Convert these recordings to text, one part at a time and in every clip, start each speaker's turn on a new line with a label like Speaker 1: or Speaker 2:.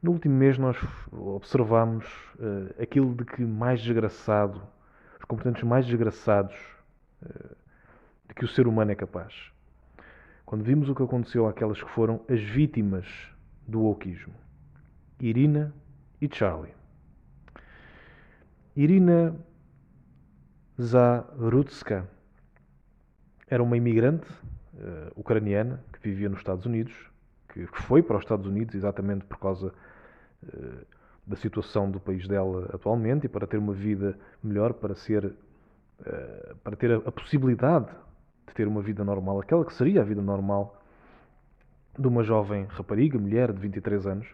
Speaker 1: No último mês nós observámos aquilo de que mais desgraçado, os comportamentos mais desgraçados de que o ser humano é capaz. Quando vimos o que aconteceu àquelas que foram as vítimas do wokeismo, Irina e Charlie. Irina Zarutska era uma imigrante ucraniana que vivia nos Estados Unidos, que foi para os Estados Unidos exatamente por causa da situação do país dela atualmente e para ter uma vida melhor, para ter a possibilidade de ter uma vida normal, aquela que seria a vida normal de uma jovem rapariga, mulher de 23 anos,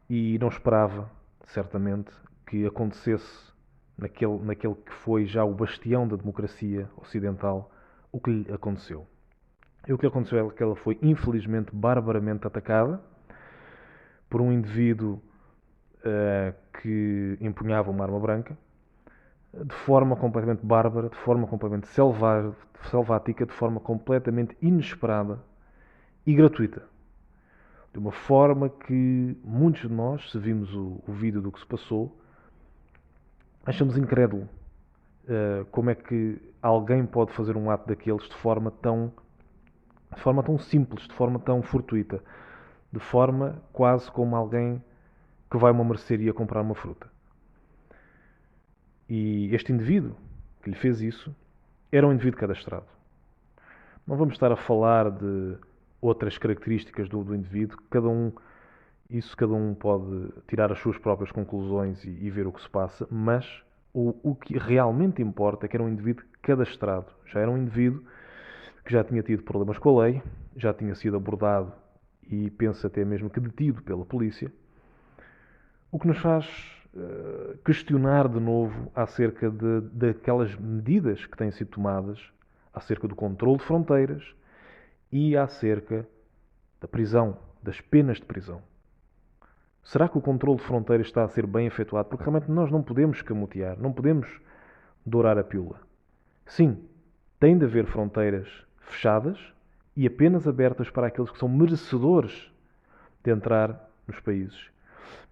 Speaker 1: e não esperava, certamente, que acontecesse naquele que foi já o bastião da democracia ocidental o que lhe aconteceu. E o que lhe aconteceu é que ela foi infelizmente barbaramente atacada por um indivíduo que empunhava uma arma branca de forma completamente bárbara, de forma completamente selvática, de forma completamente inesperada e gratuita. De uma forma que muitos de nós, se vimos o vídeo do que se passou, achamos incrédulo. Como é que alguém pode fazer um ato daqueles de forma tão simples, de forma tão fortuita, de forma quase como alguém que vai a uma mercearia comprar uma fruta. E este indivíduo que lhe fez isso era um indivíduo cadastrado. Não vamos estar a falar de outras características do indivíduo, cada um pode tirar as suas próprias conclusões e ver o que se passa, mas o que realmente importa é que era um indivíduo cadastrado. Já era um indivíduo que já tinha tido problemas com a lei, já tinha sido abordado e penso até mesmo que detido pela polícia, o que nos faz questionar de novo acerca daquelas medidas que têm sido tomadas, acerca do controle de fronteiras e acerca da prisão, das penas de prisão. Será que o controle de fronteiras está a ser bem efetuado? Porque realmente nós não podemos camutear, não podemos dourar a pílula. Sim, tem de haver fronteiras fechadas e apenas abertas para aqueles que são merecedores de entrar nos países,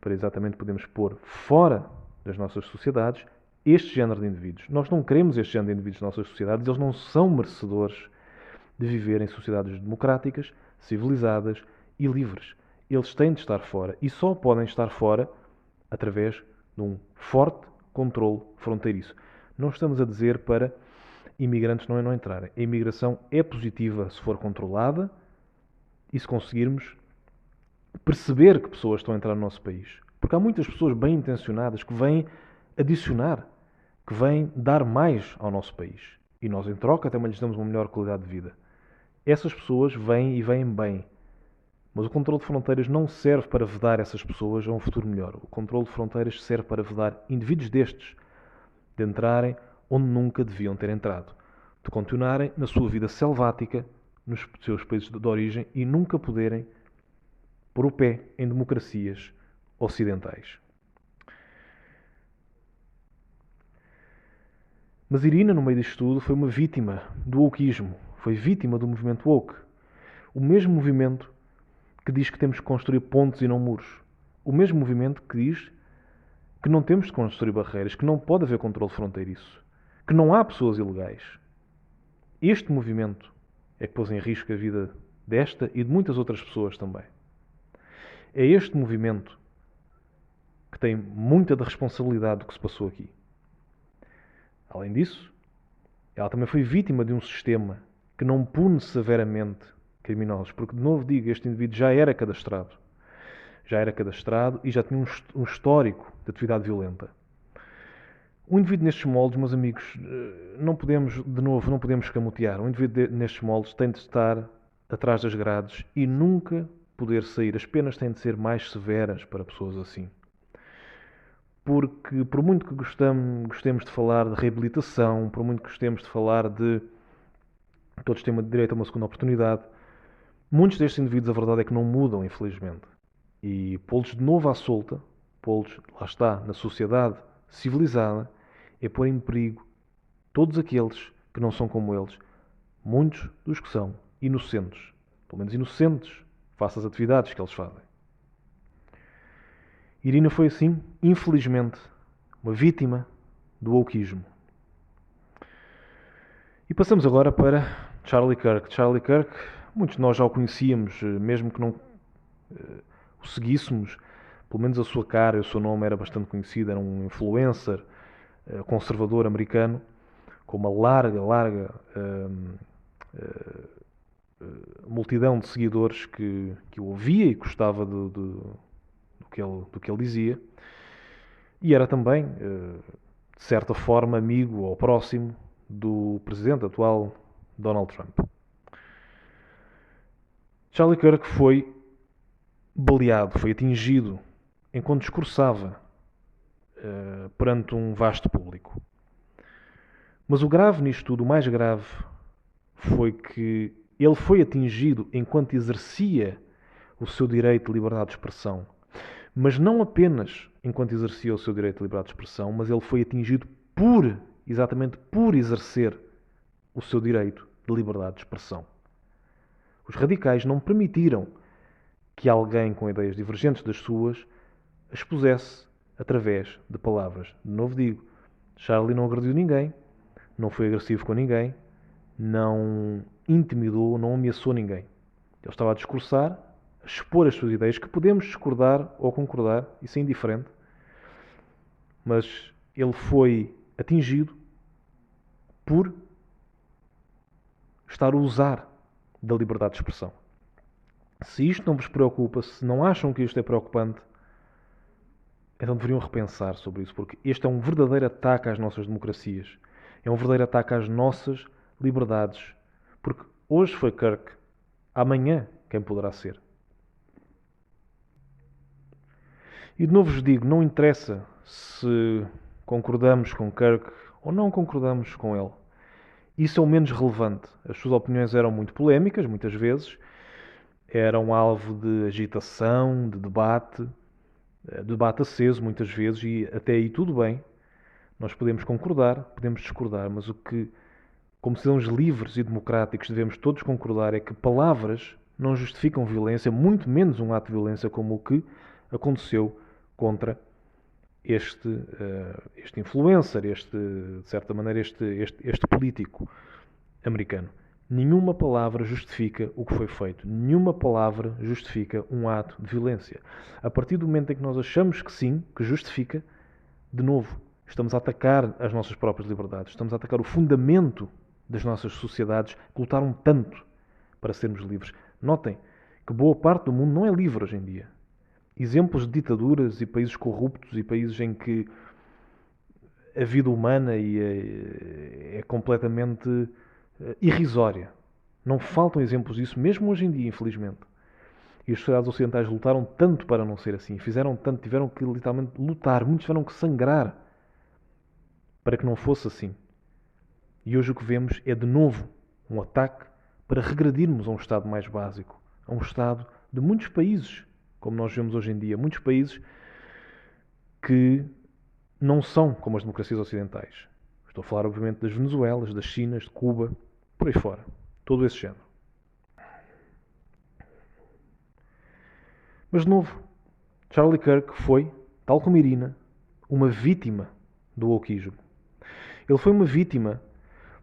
Speaker 1: para exatamente podermos pôr fora das nossas sociedades este género de indivíduos. Nós não queremos este género de indivíduos nas nossas sociedades, eles não são merecedores de viver em sociedades democráticas, civilizadas e livres. Eles têm de estar fora e só podem estar fora através de um forte controle fronteiriço. Não estamos a dizer para imigrantes não entrarem. A imigração é positiva se for controlada e se conseguirmos perceber que pessoas estão a entrar no nosso país. Porque há muitas pessoas bem intencionadas que vêm adicionar, que vêm dar mais ao nosso país. E nós, em troca, também lhes damos uma melhor qualidade de vida. Essas pessoas vêm e vêm bem. Mas o controle de fronteiras não serve para vedar essas pessoas a um futuro melhor. O controle de fronteiras serve para vedar indivíduos destes de entrarem onde nunca deviam ter entrado, de continuarem na sua vida selvática nos seus países de origem e nunca poderem pôr o pé em democracias ocidentais. Mas Irina, no meio disto tudo, foi uma vítima do wokeismo, foi vítima do movimento woke. O mesmo movimento que diz que temos que construir pontes e não muros. O mesmo movimento que diz que não temos de construir barreiras, que não pode haver controle fronteiriço, que não há pessoas ilegais. Este movimento é que pôs em risco a vida desta e de muitas outras pessoas também. É este movimento que tem muita da responsabilidade do que se passou aqui. Além disso, ela também foi vítima de um sistema que não pune severamente criminosos, porque, de novo digo, este indivíduo já era cadastrado. Já era cadastrado e já tinha um histórico de atividade violenta. Um indivíduo nestes moldes, meus amigos, não podemos escamotear. Um indivíduo nestes moldes tem de estar atrás das grades e nunca poder sair. As penas têm de ser mais severas para pessoas assim. Porque, por muito que gostemos de falar de reabilitação, por muito que gostemos de falar de todos têm direito a uma segunda oportunidade, muitos destes indivíduos, a verdade é que não mudam, infelizmente. E pô-los de novo à solta, pô-los, lá está, na sociedade civilizada, é pôr em perigo todos aqueles que não são como eles, muitos dos que são inocentes, pelo menos inocentes, face às atividades que eles fazem. Irina foi assim, infelizmente, uma vítima do wokeismo. E passamos agora para Charlie Kirk. Charlie Kirk, muitos de nós já o conhecíamos, mesmo que não o seguíssemos, pelo menos a sua cara e o seu nome era bastante conhecido, era um influencer conservador americano, com uma larga multidão de seguidores que o ouvia e gostava do que ele dizia. E era também, de certa forma, amigo ou próximo do presidente atual Donald Trump. Charlie Kirk foi baleado, foi atingido enquanto discursava perante um vasto público. Mas o grave nisto tudo, o mais grave, foi que ele foi atingido enquanto exercia o seu direito de liberdade de expressão. Mas não apenas enquanto exercia o seu direito de liberdade de expressão, mas ele foi atingido exatamente por exercer o seu direito de liberdade de expressão. Os radicais não permitiram que alguém com ideias divergentes das suas expusesse através de palavras. De novo digo, Charlie não agrediu ninguém, não foi agressivo com ninguém, não intimidou, não ameaçou ninguém. Ele estava a discursar, a expor as suas ideias, que podemos discordar ou concordar, isso é indiferente, mas ele foi atingido por estar a usar da liberdade de expressão. Se isto não vos preocupa, se não acham que isto é preocupante, então deveriam repensar sobre isso, porque este é um verdadeiro ataque às nossas democracias. É um verdadeiro ataque às nossas liberdades. Porque hoje foi Kirk, amanhã quem poderá ser? E de novo vos digo, não interessa se concordamos com Kirk ou não concordamos com ele. Isso é o menos relevante. As suas opiniões eram muito polémicas, muitas vezes. Eram alvo de agitação, de debate aceso, muitas vezes, e até aí tudo bem. Nós podemos concordar, podemos discordar, mas o que, como cidadãos livres e democráticos, devemos todos concordar é que palavras não justificam violência, muito menos um ato de violência como o que aconteceu contra este influencer, de certa maneira, este político americano. Nenhuma palavra justifica o que foi feito. Nenhuma palavra justifica um ato de violência. A partir do momento em que nós achamos que sim, que justifica, de novo, estamos a atacar as nossas próprias liberdades. Estamos a atacar o fundamento das nossas sociedades que lutaram tanto para sermos livres. Notem que boa parte do mundo não é livre hoje em dia. Exemplos de ditaduras e países corruptos e países em que a vida humana é completamente irrisória. Não faltam exemplos disso, mesmo hoje em dia, infelizmente. E as sociedades ocidentais lutaram tanto para não ser assim. Fizeram tanto, tiveram que literalmente lutar. Muitos tiveram que sangrar para que não fosse assim. E hoje o que vemos é, de novo, um ataque para regredirmos a um Estado mais básico. A um Estado de muitos países, como nós vemos hoje em dia. Muitos países que não são como as democracias ocidentais. Estou a falar, obviamente, das Venezuelas, das Chinas, de Cuba, por aí fora. Todo esse género. Mas, de novo, Charlie Kirk foi, tal como Irina, uma vítima do wokeismo. Ele foi uma vítima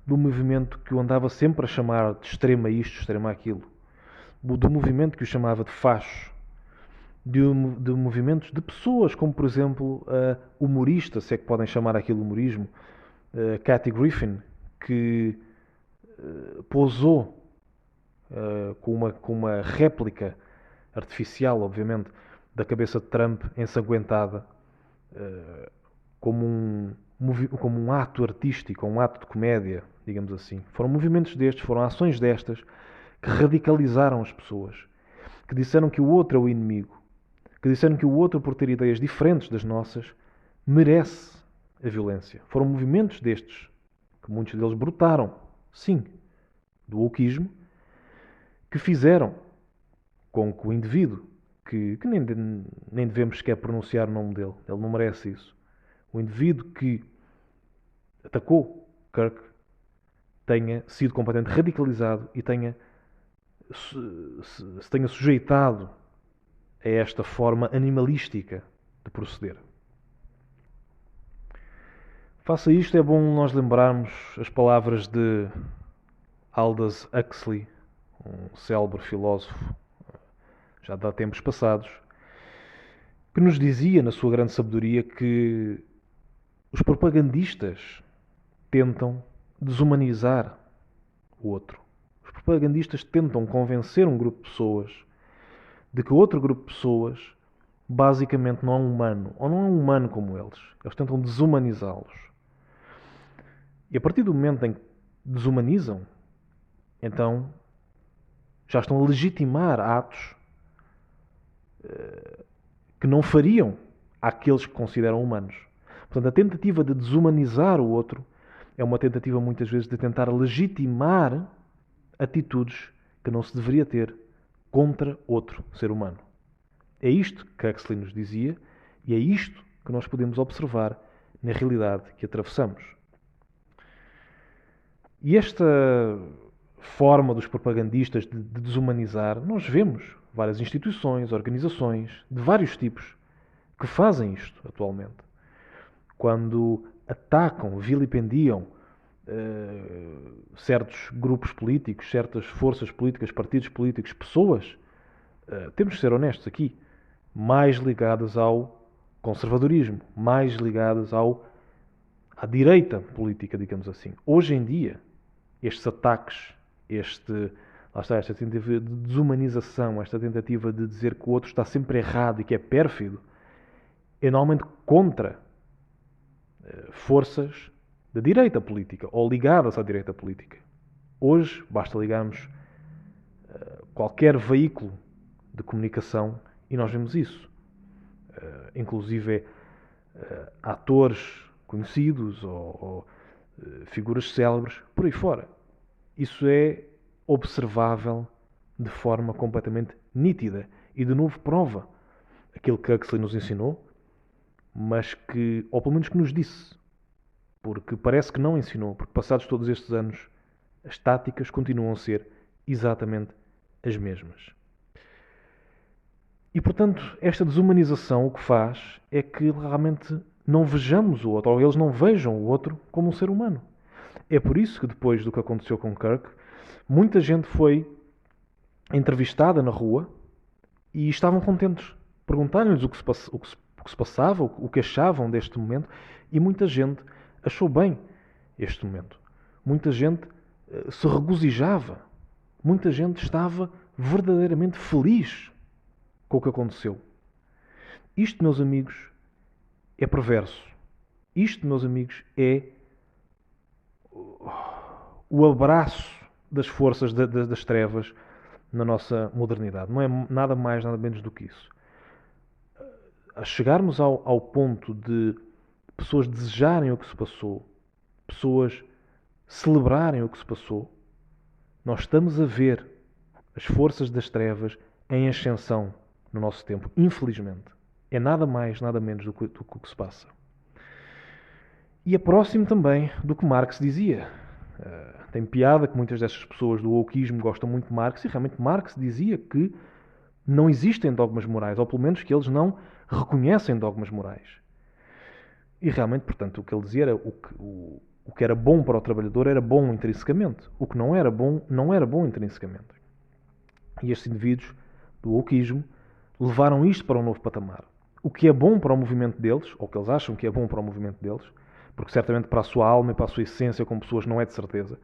Speaker 1: do movimento que o andava sempre a chamar de extrema isto, extrema aquilo. Do movimento que o chamava de facho. De movimentos de pessoas como, por exemplo, a humorista, se é que podem chamar aquilo humorismo, Kathy Griffin, que posou com uma réplica artificial, obviamente, da cabeça de Trump ensanguentada, como um ato artístico, um ato de comédia, digamos assim. Foram movimentos destes, foram ações destas que radicalizaram as pessoas, que disseram que o outro é o inimigo, que disseram que o outro, por ter ideias diferentes das nossas, merece a violência. Foram movimentos destes, que muitos deles brotaram, sim, do wokeismo, que fizeram com que o indivíduo, que nem devemos sequer pronunciar o nome dele, ele não merece isso, o indivíduo que atacou Kirk tenha sido completamente radicalizado e se tenha sujeitado a esta forma animalística de proceder. Face a isto, é bom nós lembrarmos as palavras de Aldous Huxley, um célebre filósofo já de há tempos passados, que nos dizia, na sua grande sabedoria, que os propagandistas tentam desumanizar o outro. Os propagandistas tentam convencer um grupo de pessoas de que outro grupo de pessoas basicamente não é humano, ou não é humano como eles. Eles tentam desumanizá-los. E a partir do momento em que desumanizam, então já estão a legitimar atos que não fariam àqueles que consideram humanos. Portanto, a tentativa de desumanizar o outro é uma tentativa muitas vezes de tentar legitimar atitudes que não se deveria ter contra outro ser humano. É isto que Huxley nos dizia e é isto que nós podemos observar na realidade que atravessamos. E esta forma dos propagandistas de desumanizar, nós vemos várias instituições, organizações de vários tipos que fazem isto atualmente. Quando atacam, vilipendiam certos grupos políticos, certas forças políticas, partidos políticos, pessoas, temos de ser honestos aqui, mais ligadas ao conservadorismo, mais ligadas à direita política, digamos assim. Hoje em dia, estes ataques, esta tentativa de desumanização, esta tentativa de dizer que o outro está sempre errado e que é pérfido, é normalmente contra forças da direita política ou ligadas à direita política. Hoje, basta ligarmos qualquer veículo de comunicação e nós vemos isso. Inclusive atores conhecidos ou figuras célebres, por aí fora. Isso é observável de forma completamente nítida e, de novo, prova aquilo que Huxley nos ensinou, mas que, ou pelo menos que nos disse, porque parece que não ensinou, porque passados todos estes anos, as táticas continuam a ser exatamente as mesmas. E, portanto, esta desumanização o que faz é que realmente não vejamos o outro, ou eles não vejam o outro como um ser humano. É por isso que depois do que aconteceu com Kirk, muita gente foi entrevistada na rua e estavam contentes. Perguntaram-lhes o que se passava, o que achavam deste momento, e muita gente achou bem este momento. Muita gente se regozijava. Muita gente estava verdadeiramente feliz com o que aconteceu. Isto, meus amigos, é perverso. Isto, meus amigos, é o abraço das forças das trevas na nossa modernidade. Não é nada mais, nada menos do que isso. A chegarmos ao ponto de pessoas desejarem o que se passou, pessoas celebrarem o que se passou, nós estamos a ver as forças das trevas em ascensão no nosso tempo, infelizmente. É nada mais, nada menos do que se passa. E é próximo também do que Marx dizia. Tem piada que muitas destas pessoas do wokeismo gostam muito de Marx, e realmente Marx dizia que não existem dogmas morais, ou pelo menos que eles não reconhecem dogmas morais. E realmente, portanto, o que ele dizia era o que era bom para o trabalhador era bom intrinsecamente. O que não era bom, não era bom intrinsecamente. E estes indivíduos do wokeismo levaram isto para um novo patamar. O que é bom para o movimento deles, ou que eles acham que é bom para o movimento deles, porque certamente para a sua alma e para a sua essência como pessoas não é de certeza,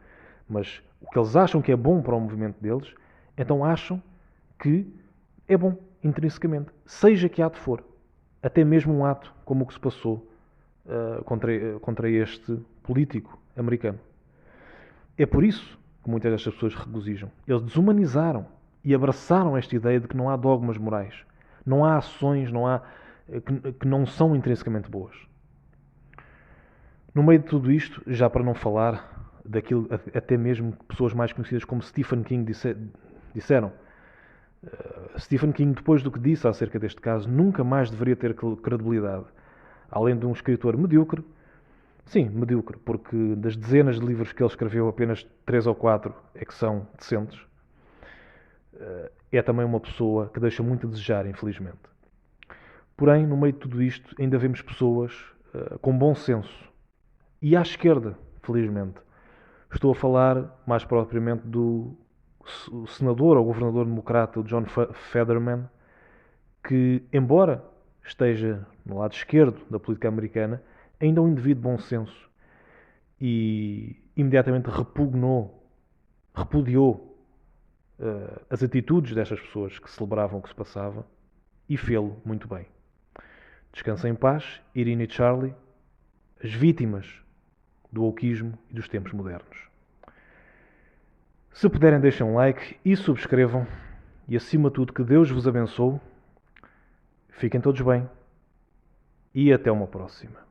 Speaker 1: mas o que eles acham que é bom para o movimento deles, então acham que é bom intrinsecamente, seja que ato for. Até mesmo um ato como o que se passou contra este político americano. É por isso que muitas destas pessoas regozijam. Eles desumanizaram e abraçaram esta ideia de que não há dogmas morais. Não há ações que não são intrinsecamente boas. No meio de tudo isto, já para não falar daquilo até mesmo que pessoas mais conhecidas como Stephen King disseram, Stephen King, depois do que disse acerca deste caso, nunca mais deveria ter credibilidade. Além de um escritor medíocre, sim, medíocre, porque das dezenas de livros que ele escreveu, apenas 3 ou 4 é que são decentes, é também uma pessoa que deixa muito a desejar, infelizmente. Porém, no meio de tudo isto, ainda vemos pessoas com bom senso. E à esquerda, felizmente. Estou a falar mais propriamente do senador ou governador democrata, o John Fetterman, que, embora esteja no lado esquerdo da política americana, ainda é um indivíduo de bom senso e imediatamente repudiou as atitudes destas pessoas que celebravam o que se passava e fê-lo muito bem. Descansa em paz, Irina e Charlie, as vítimas do wokeismo e dos tempos modernos. Se puderem, deixem um like e subscrevam. E acima de tudo, que Deus vos abençoe. Fiquem todos bem. E até uma próxima.